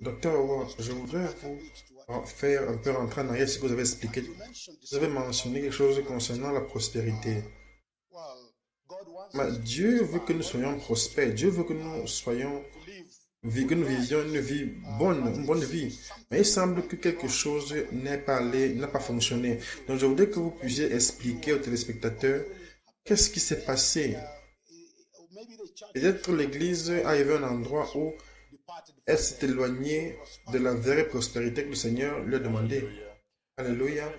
Docteur Howard, je voudrais vous faire un peu rentrer en arrière ce que vous avez expliqué. Vous avez mentionné quelque chose concernant la prospérité. Mais Dieu veut que nous soyons prospères. Dieu veut que nous soyons, que nous vivions une vie bonne, une bonne vie. Mais il semble que quelque chose n'a pas fonctionné. Donc je voudrais que vous puissiez expliquer aux téléspectateurs qu'est-ce qui s'est passé. Peut-être l'Église est arrivée à un endroit où elle s'est éloignée de la vraie prospérité que le Seigneur lui a demandé. Alléluia.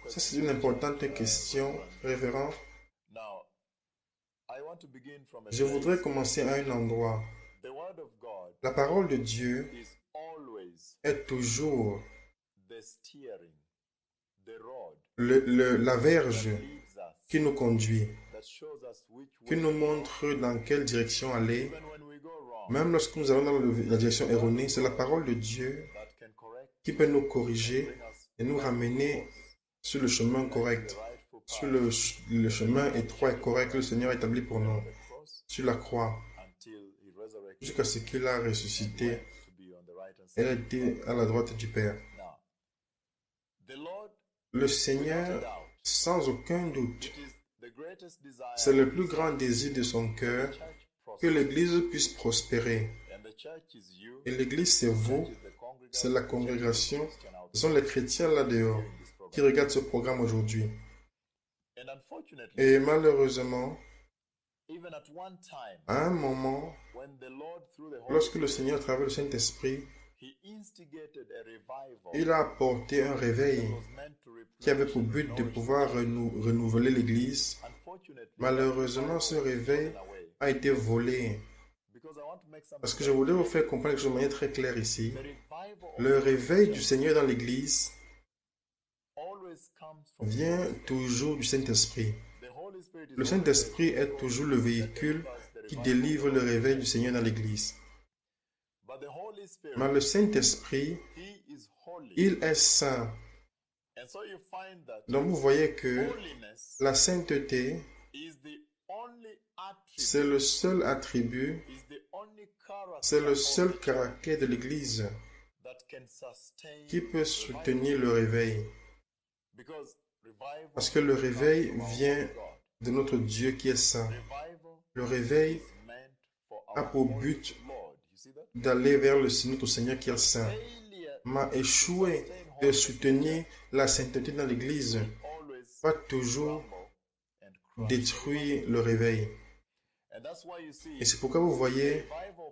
Ça, c'est une importante question, révérend. Je voudrais commencer à un endroit. La parole de Dieu est toujours la verge qui nous conduit, qui nous montre dans quelle direction aller. Même lorsque nous allons dans la direction erronée, c'est la parole de Dieu qui peut nous corriger et nous ramener sur le chemin correct, sur le chemin étroit et correct que le Seigneur a établi pour nous, sur la croix, jusqu'à ce qu'il a ressuscité et a été à la droite du Père. Le Seigneur, sans aucun doute, c'est le plus grand désir de son cœur que l'Église puisse prospérer. Et l'Église, c'est vous, c'est la congrégation, ce sont les chrétiens là-dehors qui regardent ce programme aujourd'hui. Et malheureusement, à un moment, lorsque le Seigneur, à travers le Saint-Esprit, il a apporté un réveil qui avait pour but de pouvoir renouveler l'Église. Malheureusement, ce réveil a été volé. Parce que je voulais vous faire comprendre quelque chose de manière très claire ici. Le réveil du Seigneur dans l'Église vient toujours du Saint-Esprit. Le Saint-Esprit est toujours le véhicule qui délivre le réveil du Seigneur dans l'Église. Mais le Saint-Esprit, il est saint. Donc vous voyez que la sainteté, c'est le seul attribut, c'est le seul caractère de l'Église qui peut soutenir le réveil. Parce que le réveil vient de notre Dieu qui est saint. Le réveil a pour but d'aller vers notre Seigneur qui est saint. Mais échouer de soutenir la sainteté dans l'Église va toujours détruire le réveil. Et c'est pourquoi vous voyez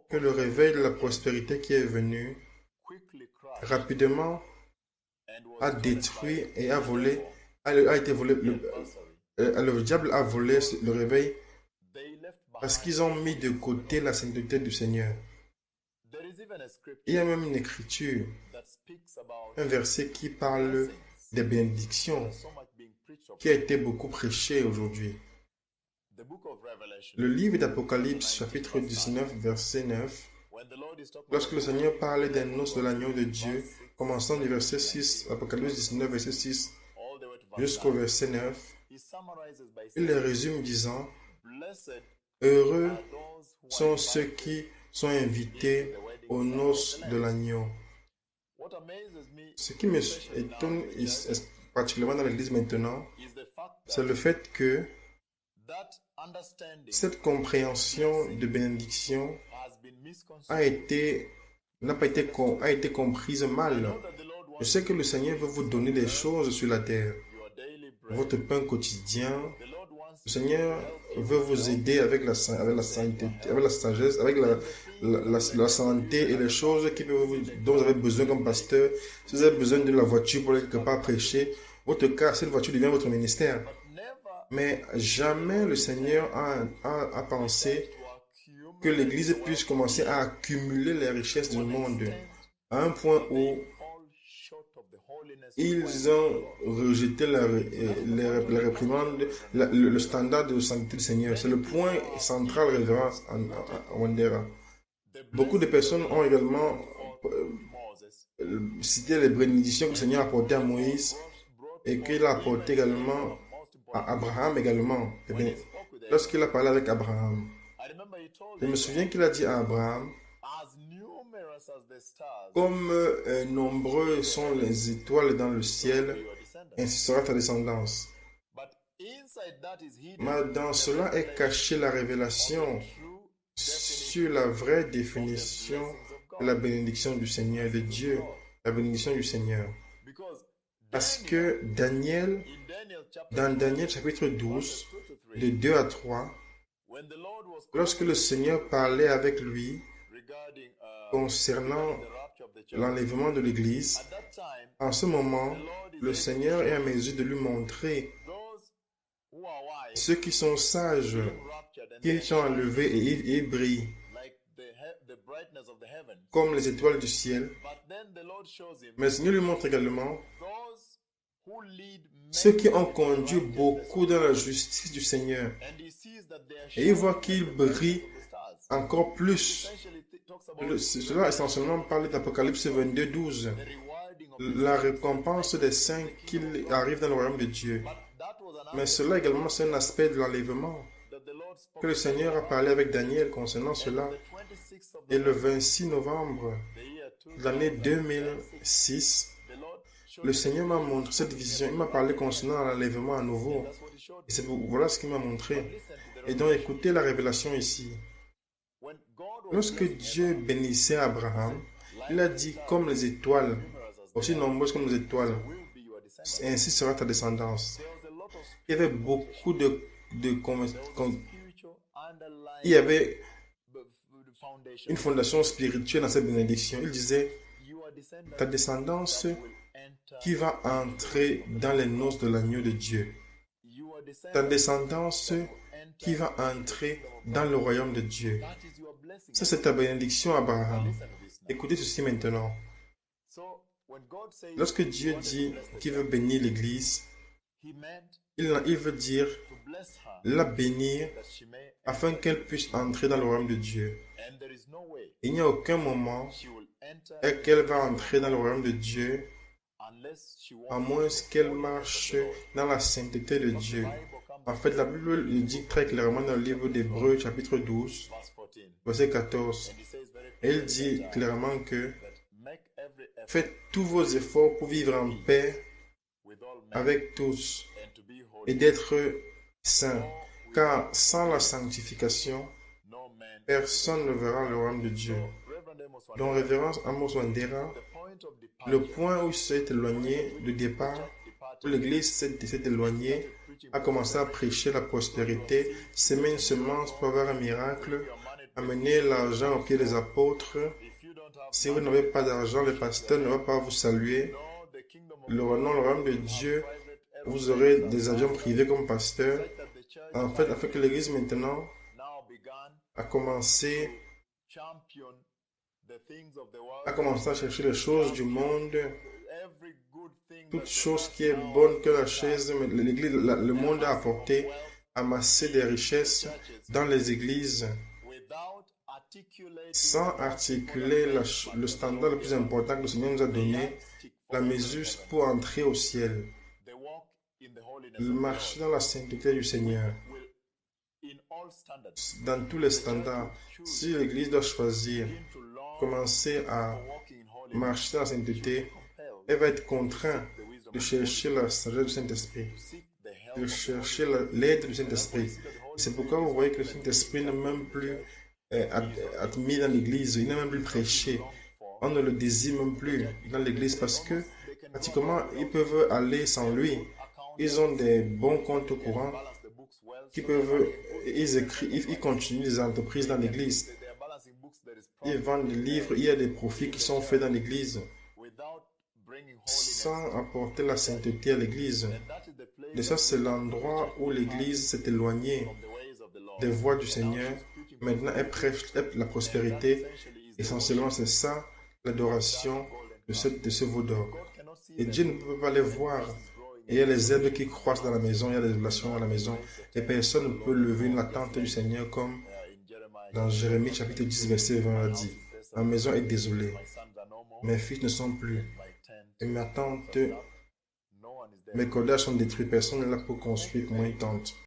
que le réveil de la prospérité qui est venu rapidement a détruit et a volé, a été volé. Le diable a volé le réveil parce qu'ils ont mis de côté la sainteté du Seigneur. Il y a même une écriture, un verset qui parle des bénédictions qui a été beaucoup prêché aujourd'hui. Le livre d'Apocalypse, chapitre 19, verset 9, lorsque le Seigneur parle des noces de l'agneau de Dieu, commençant du verset 6, Apocalypse 19, verset 6, jusqu'au verset 9, il les résume disant, « Heureux sont ceux qui sont invités aux noces de l'agneau. » Ce qui m'étonne, particulièrement dans l'Église maintenant, c'est le fait que cette compréhension de bénédiction a été comprise mal. Je sais que le Seigneur veut vous donner des choses sur la terre, votre pain quotidien. Le Seigneur veut vous aider avec la santé, avec la sagesse, avec la santé et les choses dont vous avez besoin comme pasteur. Si vous avez besoin de la voiture pour aller quelque part prêcher, votre cas, cette voiture devient votre ministère. Mais jamais le Seigneur a pensé que l'Église puisse commencer à accumuler les richesses du monde à un point où ils ont rejeté la réprimande, le standard de sainteté du Seigneur. C'est le point central, révérend Wandera. Beaucoup de personnes ont également cité les bénédictions que le Seigneur a apportées à Moïse et qu'il a apporté également à Abraham également. Eh bien, lorsqu'il a parlé avec Abraham, Je me souviens qu'il a dit à Abraham, comme nombreux sont les étoiles dans le ciel, ainsi sera ta descendance. Mais dans cela est cachée la révélation sur la vraie définition de la bénédiction du Seigneur, de Dieu, la bénédiction du Seigneur. Parce que dans Daniel chapitre 12, de 2 à 3, lorsque le Seigneur parlait avec lui concernant l'enlèvement de l'Église, en ce moment, le Seigneur est en mesure de lui montrer ceux qui sont sages, qui sont enlevés et brillent comme les étoiles du ciel. Mais le Seigneur lui montre également ceux qui ont conduit beaucoup dans la justice du Seigneur. Et il voit qu'ils brillent encore plus. Cela essentiellement parle d'Apocalypse 22, 12. La récompense des saints qui arrivent dans le royaume de Dieu. Mais cela également, c'est un aspect de l'enlèvement que le Seigneur a parlé avec Daniel concernant cela. Et le 26 novembre de l'année 2006, le Seigneur m'a montré cette vision. Il m'a parlé concernant l'enlèvement à nouveau. Et voilà ce qu'il m'a montré. Et donc, écoutez la révélation ici. Lorsque Dieu bénissait Abraham, il a dit comme les étoiles, aussi nombreuses comme les étoiles, ainsi sera ta descendance. Il y avait beaucoup il y avait une fondation spirituelle dans cette bénédiction. Il disait, ta descendance qui va entrer dans les noces de l'agneau de Dieu. Ta descendance qui va entrer dans le royaume de Dieu. Ça, c'est ta bénédiction, Abraham. Écoutez ceci maintenant. Lorsque Dieu dit qu'il veut bénir l'Église, il veut dire la bénir afin qu'elle puisse entrer dans le royaume de Dieu. Il n'y a aucun moment qu'elle va entrer dans le royaume de Dieu à moins qu'elle marche dans la sainteté de Dieu. En fait, la Bible le dit très clairement dans le livre d'Hébreux, chapitre 12, verset 14. Et il dit clairement que faites tous vos efforts pour vivre en paix avec tous et d'être saints, car sans la sanctification, personne ne verra le royaume de Dieu. Donc, révérence Amos Wandera, le point où il s'est éloigné du départ, où l'Église s'est éloignée, a commencé à prêcher la prospérité, s'aimer une semence pour avoir un miracle, amener l'argent aux pieds des apôtres. Si vous n'avez pas d'argent, le pasteur ne va pas vous saluer. Le royaume de Dieu, vous aurez des avions privés comme pasteur. En fait, afin que l'Église maintenant a commencé à chercher les choses du monde, toute chose qui est bonne que la chaise, l'Église, le monde a apporté, amasser des richesses dans les églises, sans articuler le standard le plus important que le Seigneur nous a donné, la mesure pour entrer au ciel. Marcher dans la sainteté du Seigneur. Dans tous les standards, si l'Église doit choisir, commencer à marcher dans la sainteté, elle va être contrainte de chercher la sagesse du Saint-Esprit, de chercher l'aide du Saint-Esprit. C'est pourquoi vous voyez que le Saint-Esprit n'est même plus admis dans l'Église, il n'est même plus prêché. On ne le désire même plus dans l'Église parce que pratiquement ils peuvent aller sans lui. Ils ont des bons comptes courants qui peuvent, ils continuent les entreprises dans l'Église. Ils vendent des livres, il y a des profits qui sont faits dans l'Église sans apporter la sainteté à l'Église. Et ça, c'est l'endroit où l'Église s'est éloignée des voies du Seigneur. Maintenant, elle prêche la prospérité. Essentiellement, c'est ça, l'adoration de ce veau d'or. Et Dieu ne peut pas les voir. Et il y a les herbes qui croissent dans la maison, il y a des relations à la maison. Et personne ne peut lever la tente du Seigneur comme dans Jérémie chapitre 10, verset 20 a dit. Ma maison est désolée. Mes fils ne sont plus. Et ma tente, mes cordages sont détruits. Personne n'est là pour construire pour moi une tente.